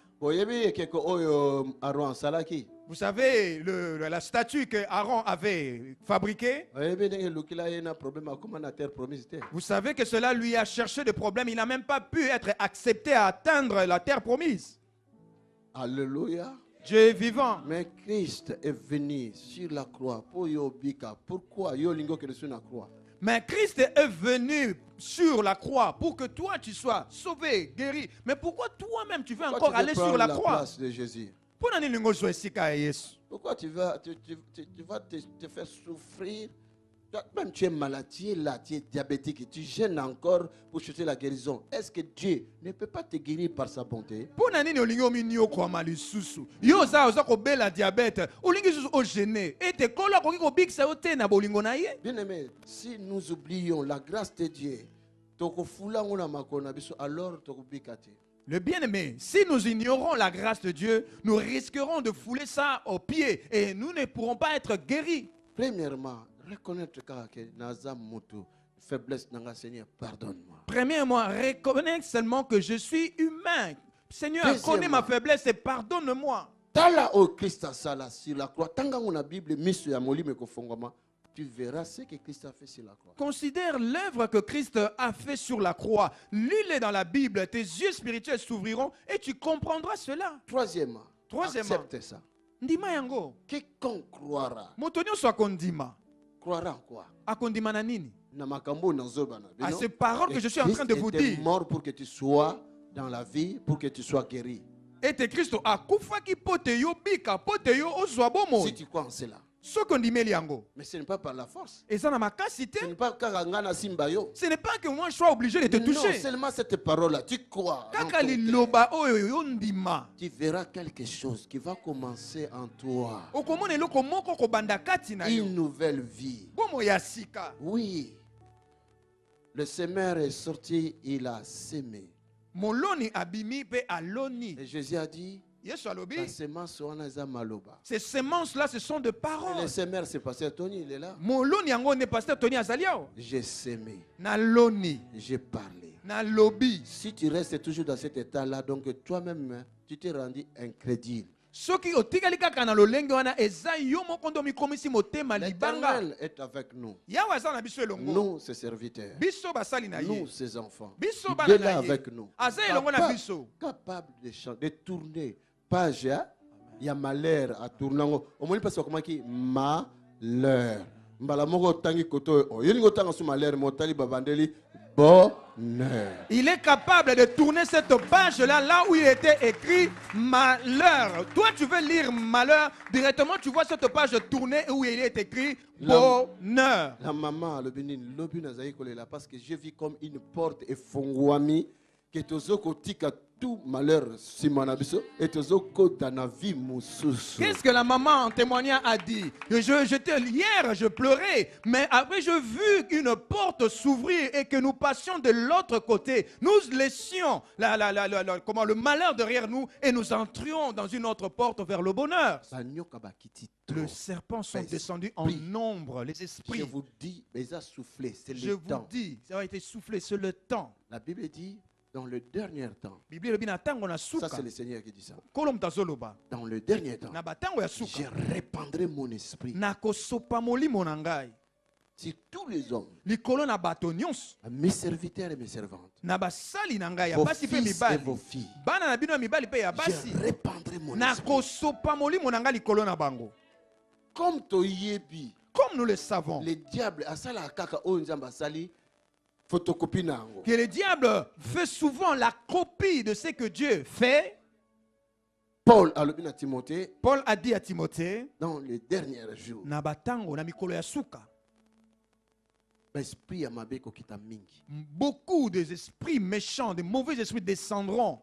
Vous savez, la statue que Aaron avait fabriquée, vous savez que cela lui a cherché des problèmes. Il n'a même pas pu être accepté à atteindre la terre promise. Alléluia. Dieu est vivant. Mais Christ est venu sur la croix pour Yobika. Pourquoi Yolingo que sur la croix? Mais Christ est venu sur la croix pour que toi tu sois sauvé, guéri. Mais pourquoi toi-même tu veux encore aller sur la croix? Place de Jésus. Pourquoi tu vas te faire souffrir? Même tu es maladié là, tu es diabétique et tu gênes encore pour chercher la guérison. Est-ce que Dieu ne peut pas te guérir par sa bonté? Bien-aimé, si nous oublions la grâce de Dieu, alors le bien-aimé, si nous ignorons la grâce de Dieu, nous risquerons de fouler ça aux pieds et nous ne pourrons pas être guéris. Premièrement, reconnaître que Naza Moutou, faiblesse Nanga Seigneur, pardonne-moi. Premièrement, reconnaître seulement que je suis humain. Seigneur, connais ma faiblesse et pardonne-moi. Tala au Christ sala sur la croix. Tanga la Bible misu ya molime ko fongoma. Tu verras ce que Christ a fait sur la croix. Considère l'œuvre que Christ a fait sur la croix. Lis-le dans la Bible. Tes yeux spirituels s'ouvriront et tu comprendras cela. Troisièmement, accepte ça. Ndima yango. Quiconque croira. Motonyo so akondima. Croira en quoi? Akondima na nini? À ces paroles que je suis en train de vous dire. Christ est mort pour que tu sois dans la vie, pour que tu sois guéri. Et Christ akufa ki pote yo bika pote yo ozwa bomo. Si tu crois en cela. Mais ce n'est pas par la force. Et ça n'a ma capacité. Ce n'est pas ce n'est pas que moi je sois obligé de te toucher. Non, seulement cette parole-là, tu crois. Tu verras quelque chose qui va commencer en toi. Une nouvelle vie. Oui. Le semeur est sorti, il a sémé. Et Jésus a dit, ces semences-là, ce sont de paroles. Et le semeur, c'est pasteur Tony, il est là. J'ai sémé. J'ai parlé. Si tu restes toujours dans cet état-là, donc toi-même, tu t'es rendu incrédule. L'Éternel est avec nous. Nous, ses serviteurs. Nous, ses enfants. Il est là avec nous. Capable de tourner. Page, il y a malheur à tourner. Au moins, parce que comment qui malheur. Il est capable de tourner cette page-là, là où il était écrit malheur. Toi, tu veux lire malheur, directement tu vois cette page tournée où il est écrit bonheur. La maman, parce que je vis comme une porte et fongwami que tout malheur qu'est-ce que la maman en témoignant a dit? Hier je pleurais, mais après j'ai vu une porte s'ouvrir et que nous passions de l'autre côté. Nous laissions le malheur derrière nous et nous entrions dans une autre porte vers le bonheur. Les serpents sont descendus en nombre, les esprits. Je vous dis, c'est le temps. Je vous dis, ça a été soufflé, c'est le temps. La Bible dit, dans le dernier temps. Ça, c'est le Seigneur qui dit ça. Dans le dernier temps, je répandrai mon esprit. sur tous les hommes, mes serviteurs et mes servantes, vos fils et vos filles, je répandrai mon esprit. Comme nous le savons, le diable que le diable fait souvent la copie de ce que Dieu fait. Paul a dit à Timothée, dans les derniers jours, beaucoup des esprits méchants, de mauvais esprits descendront.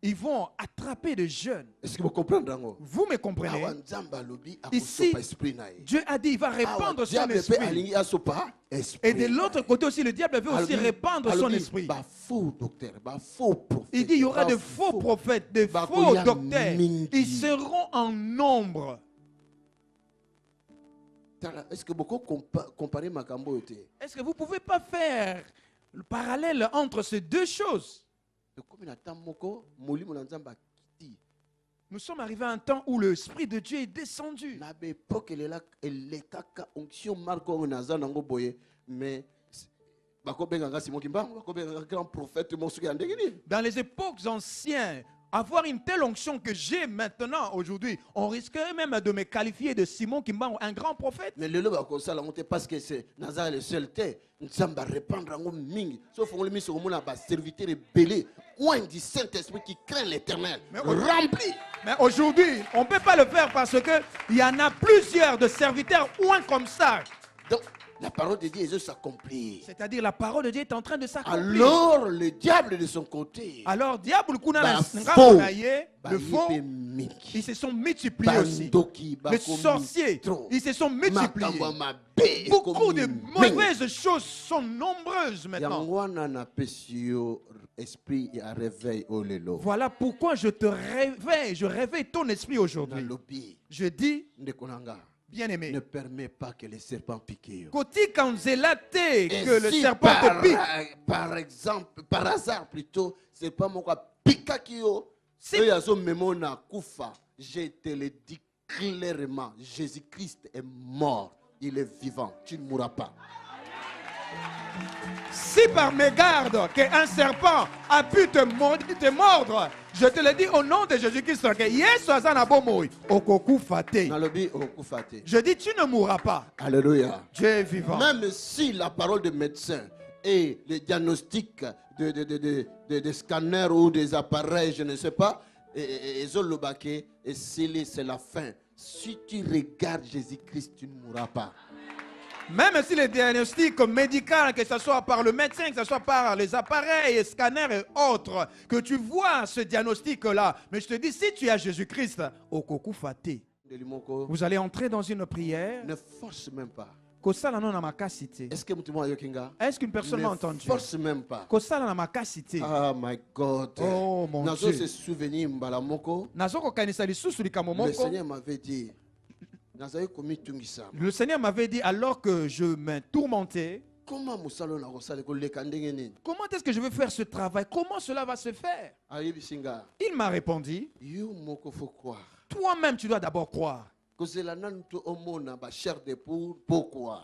Ils vont attraper des jeunes. Est-ce que vous comprenez? Vous me comprenez? Ici, Dieu a dit qu'il va répandre son esprit. Et de l'autre côté aussi, le diable veut aussi répandre son esprit. Il dit qu'il y aura de faux prophètes, de faux docteurs. Ils seront en nombre. Est-ce que beaucoup comparez Makambo? Est-ce que vous ne pouvez pas faire le parallèle entre ces deux choses? Nous sommes arrivés à un temps où l'Esprit de Dieu est descendu. Dans les époques anciennes, avoir une telle onction que j'ai maintenant, aujourd'hui, on risquerait même de me qualifier de Simon Kimbangu, un grand prophète. Mais le parce que c'est Nazareth le seul thé, nous sommes répandre en ming. Sauf qu'on le met sur mon serviteur belé, loin du Saint-Esprit qui craint l'Éternel, rempli. Mais aujourd'hui, on ne peut pas le faire parce qu'il y en a plusieurs de serviteurs loin comme ça. Donc, la parole de Dieu s'accomplit. C'est-à-dire la parole de Dieu est en train de s'accomplir. Alors le diable de son côté. Alors diable le faux, ils se sont multipliés aussi. Les sorciers, ils se sont multipliés. Beaucoup de mauvaises choses sont nombreuses maintenant. Voilà pourquoi je te réveille, je réveille ton esprit aujourd'hui. Je dis, bien-aimé, ne permet pas que les serpents piquent. Que le serpent te pique. Par exemple, par hasard plutôt, c'est pas mon cas piquer qui je te le dis clairement, Jésus-Christ est mort, il est vivant, tu ne mourras pas. Si par mégarde qu'un serpent a pu te mordre, je te le dis au nom de Jésus-Christ, je dis tu ne mourras pas. Alléluia. Dieu est vivant. Même si la parole des médecins et les diagnostics de scanners ou des appareils, je ne sais pas, et c'est la fin. Si tu regardes Jésus-Christ, tu ne mourras pas. Même si les diagnostics médicaux, que ce soit par le médecin, que ce soit par les appareils, scanners et autres, que tu vois ce diagnostic-là, mais je te dis, si tu as Jésus-Christ, vous allez entrer dans une prière. Ne force même pas. Est-ce qu'une personne m'a entendu? Ne force même pas. Ah my God. Oh mon Dieu. Se souvenir le Seigneur m'avait dit. Le Seigneur m'avait dit alors que je me tourmentais. Comment est-ce que je vais faire ce travail? Comment cela va se faire? Il m'a répondu, toi-même tu dois d'abord croire.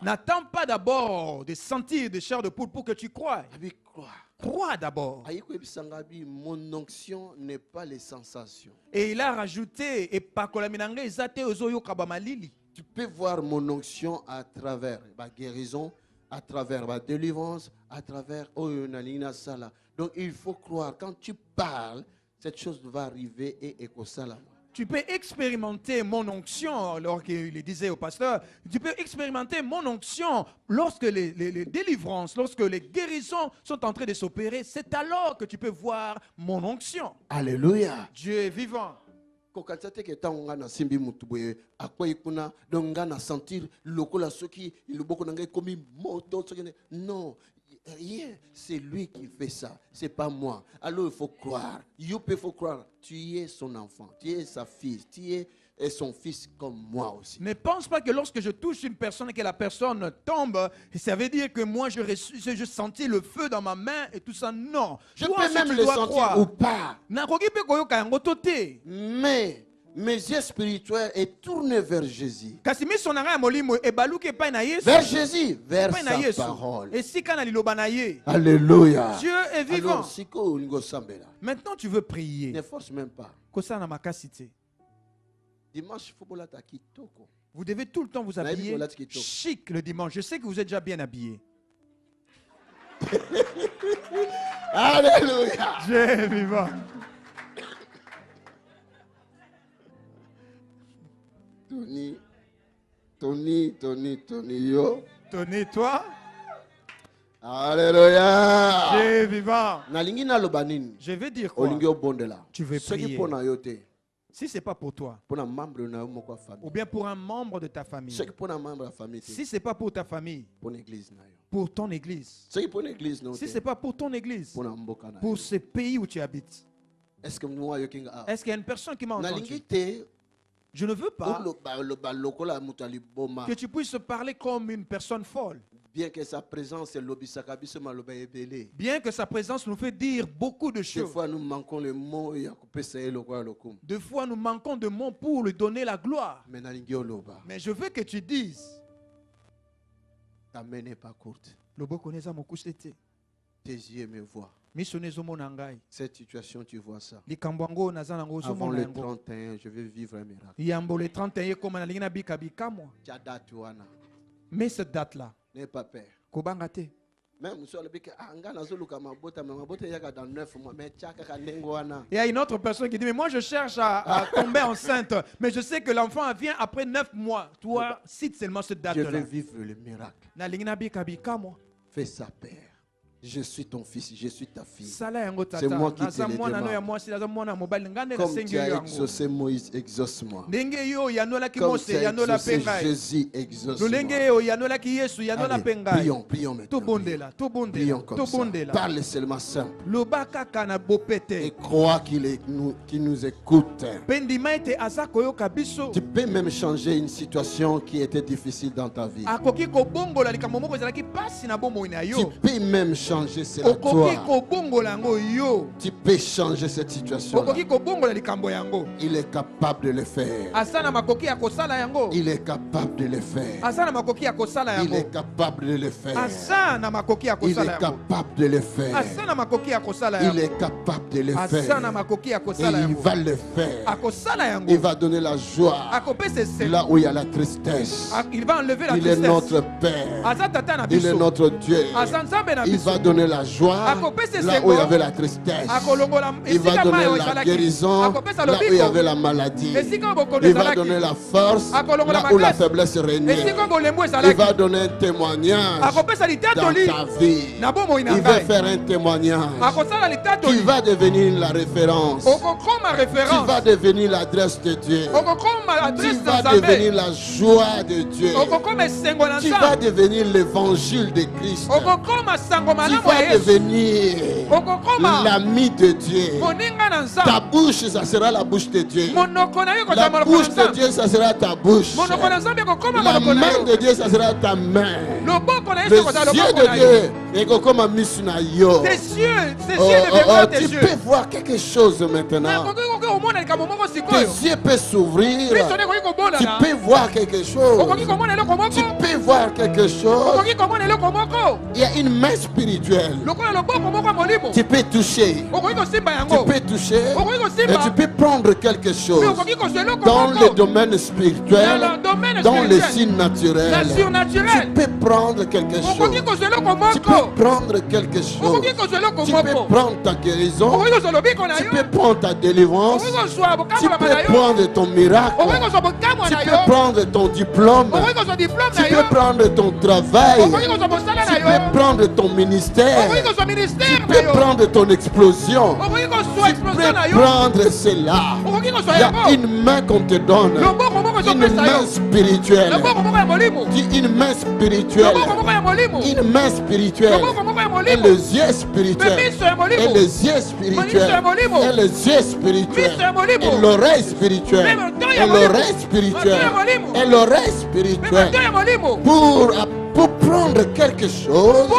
N'attends pas d'abord de sentir de chair de poule pour que tu croies. Crois d'abord. Mon onction n'est pas les sensations. Et il a rajouté, tu peux voir mon onction à travers ma guérison, à travers ma délivrance, à travers donc il faut croire. Quand tu parles, cette chose va arriver et écosalam. Tu peux expérimenter mon onction, alors qu'il disait au pasteur, tu peux expérimenter mon onction lorsque les délivrances, lorsque les guérisons sont en train de s'opérer. C'est alors que tu peux voir mon onction. Alléluia. Dieu est vivant. Non. C'est lui qui fait ça, c'est pas moi. Alors il faut croire. Il faut croire. Tu es son enfant, tu es sa fille, tu es son fils comme moi aussi. Ne pense pas que lorsque je touche une personne et que la personne tombe, ça veut dire que moi je sentis le feu dans ma main et tout ça. Non. Je peux même le sentir ou pas. Mais mes yeux spirituels est tourné vers Jésus. Vers Jésus, vers sa parole. Alléluia. Dieu est vivant. Maintenant tu veux prier. Ne force même pas. Dimanche, vous devez tout le temps vous habiller chic le dimanche. Je sais que vous êtes déjà bien habillé. Alléluia. Dieu est vivant. Tony, yo. Tony, toi. Alléluia. Dieu est vivant. Je vais dire quoi? Tu veux prier. Si ce n'est pas pour toi, ou bien pour un membre de ta famille, si ce n'est pas pour ta famille, pour ton église, si ce n'est pas pour ton église, pour ce pays où tu habites, est-ce qu'il y a une personne qui m'a entendu? Je ne veux pas que tu puisses parler comme une personne folle. Bien que sa présence nous fait dire beaucoup de choses. Des fois nous manquons le mot. Des fois nous manquons de mots pour lui donner la gloire. Mais je veux que tu dises. Ta main n'est pas courte. Tes yeux me voient. Cette situation, tu vois ça. Avant le 31, je vais vivre un miracle. Mais cette date-là, n'aie pas peur. Même il y a une autre personne qui dit, mais moi je cherche à tomber enceinte, mais je sais que l'enfant vient après 9 mois. Toi, cite seulement cette date-là. Je vais vivre le miracle. Fais sa paix. Je suis ton fils, je suis ta fille. C'est moi qui te le demande. Comme tu as exaucé Moïse, exauce-moi. Comme tu as exaucé Jésus, exauce-moi. Prions maintenant. Prions comme ça. Parle seulement simple. Et crois qu'il nous écoute. Tu peux même changer une situation qui était difficile dans ta vie. Tu peux même changer cela toi. Tu peux changer cette situation. Il est capable de le faire. Il est capable de le faire. Il est capable de le faire. Il est capable de le faire. Il est capable de le faire. Et il va le faire. Il va donner la joie là où il y a la tristesse. Il est notre Père. Il est notre Dieu. Il va donner la joie là où il y avait la tristesse. Il va donner la guérison là où il y avait la maladie. Il va donner la force là où la faiblesse régnait. Il va donner un témoignage dans ta vie. Il va faire un témoignage qui va devenir la référence. Qui va devenir l'adresse de Dieu. Qui va devenir la joie de Dieu. Qui va devenir l'évangile de Christ. Qui va devenir l'ami de Dieu. Ta bouche, ça sera la bouche de Dieu. La bouche de Dieu, ça sera ta bouche. La main de Dieu, ça sera ta main. Les yeux de Dieu, tu peux voir quelque chose maintenant. Tes yeux peuvent s'ouvrir. Tu peux voir quelque chose. Tu peux voir quelque chose. Il y a une main spirituelle. Tu peux toucher. Tu peux toucher. Et tu peux prendre quelque chose. Dans le domaine spirituel, dans les signes naturels. Tu peux prendre quelque chose. Tu peux prendre quelque chose. Tu peux prendre ta guérison. Tu peux prendre ta délivrance. Tu peux prendre ton miracle. Tu peux prendre ton diplôme. Tu peux prendre ton travail. Tu peux prendre ton ministère. Tu peux prendre ton explosion. Tu peux prendre cela. Il y a une main qu'on te donne. Une main spirituelle. Une main spirituelle. Une main spirituelle. Et les yeux spirituels. Et les yeux spirituels. Et les yeux spirituels. Et l'oreille spirituelle. Et l'oreille spirituelle. Et l'oreille spirituelle. Pour pour prendre quelque chose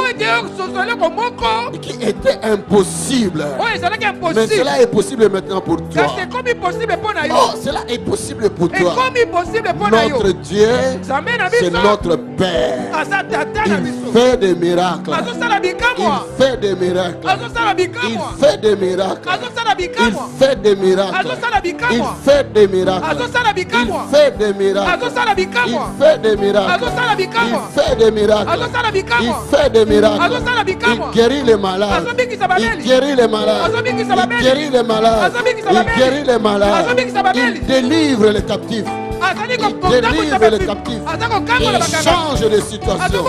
qui était impossible. Mais cela est possible maintenant pour toi. Oh, cela est possible pour toi. Notre Dieu, c'est notre Père. Il fait des miracles. Il fait des miracles. Il fait des miracles. Il fait des miracles. Il fait des miracles. Il fait des miracles. Il fait des miracles. Il fait des miracles. Il fait des miracles. Il guérit les malades. Il guérit les malades. Il guérit les malades. Il guérit les malades. Il délivre les captifs. Il délivre les captifs. Il change de situation.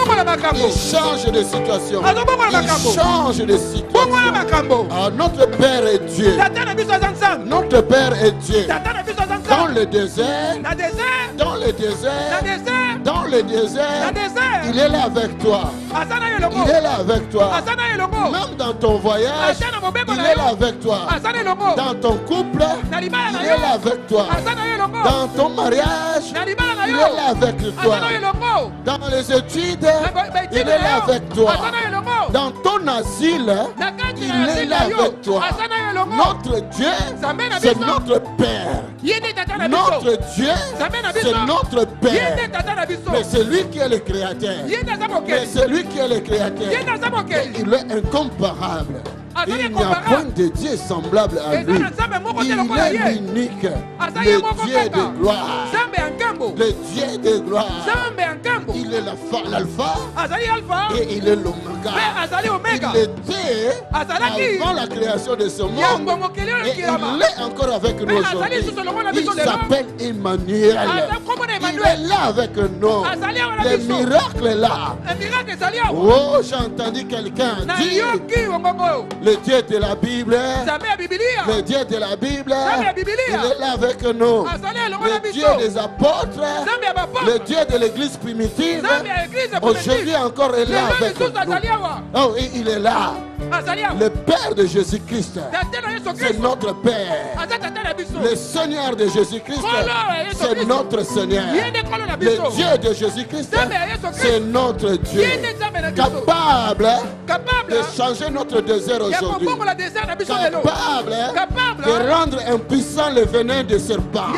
Il change de situation. Il change de situation. Ah, notre Père est Dieu. Notre Père est Dieu. Dans le désert, dans le désert, dans le désert, il est là avec toi. Il est là avec toi. Même dans ton voyage, il est là avec toi. Dans ton couple, il est là avec toi. Dans ton mariage, il est là avec toi. Dans les études, il est là avec toi. Dans ton asile, il est là avec toi. Notre Dieu, c'est notre Père. Notre Dieu, c'est notre Père. Mais c'est lui qui est le créateur. Mais c'est lui qui est le créateur. Il est incomparable. Il n'y a point de Dieu semblable à lui. Il est unique. Le Dieu de gloire. Le Dieu de gloire. Il est l'alpha et il est l'oméga. Il était avant la création de ce monde. Et il est encore avec nous aujourd'hui. Il s'appelle Emmanuel. Il est là avec nous. Les miracles là. Oh, j'ai entendu quelqu'un dire le Dieu de la Bible, le Dieu de la Bible, il est là avec nous. Le Dieu des apôtres, le Dieu de l'église primitive, aujourd'hui encore est là avec nous. Oh, et il est là. Le Père de Jésus-Christ, c'est notre Père. Le Seigneur de Jésus-Christ, c'est notre Seigneur. Le Dieu de Jésus-Christ, c'est notre Dieu. Capable de changer notre désert aujourd'hui. Capable de rendre impuissant le venin de serpent.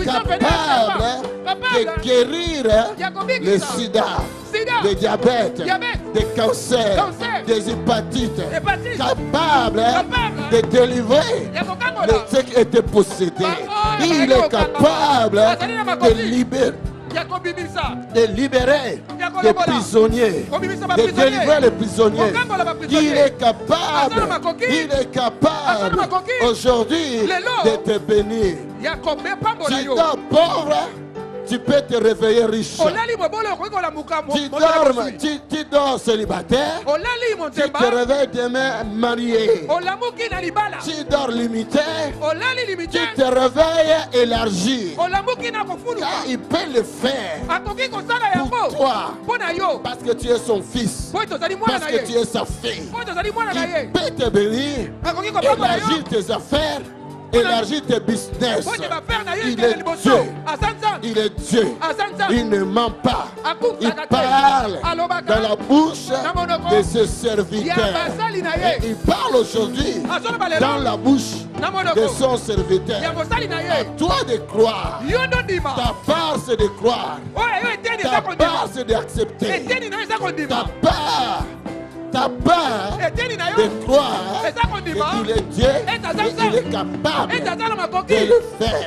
Capable de guérir le sida, le diabète, des cancers, des hépatites. Capable de délivrer ceux qui étaient possédés. Il est capable de libérer les prisonniers, de délivrer les prisonniers. Il est capable aujourd'hui de te bénir. Tu dors pauvre, tu peux te réveiller riche. Tu dors célibataire, tu te réveilles demain marié. Tu dors limité, tu te réveilles élargi. Il peut le faire pour toi, parce que tu es son fils, parce que tu es sa fille. Il peut te bénir, élargir tes affaires, élargir tes business. Il est Dieu. Il est Dieu. Il ne ment pas. Il parle dans la bouche de ses serviteurs. Et il parle aujourd'hui dans la bouche de son serviteur. À toi de croire. Ta part c'est de croire. Ta part c'est d'accepter. Ta part de croire qu'il est Dieu et il est capable de le faire.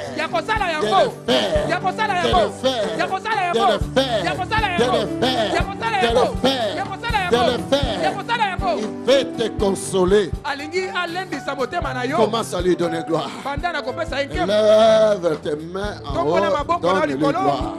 Il veut te consoler. Commence à lui donner gloire. Lève tes mains en haut, donne-lui gloire.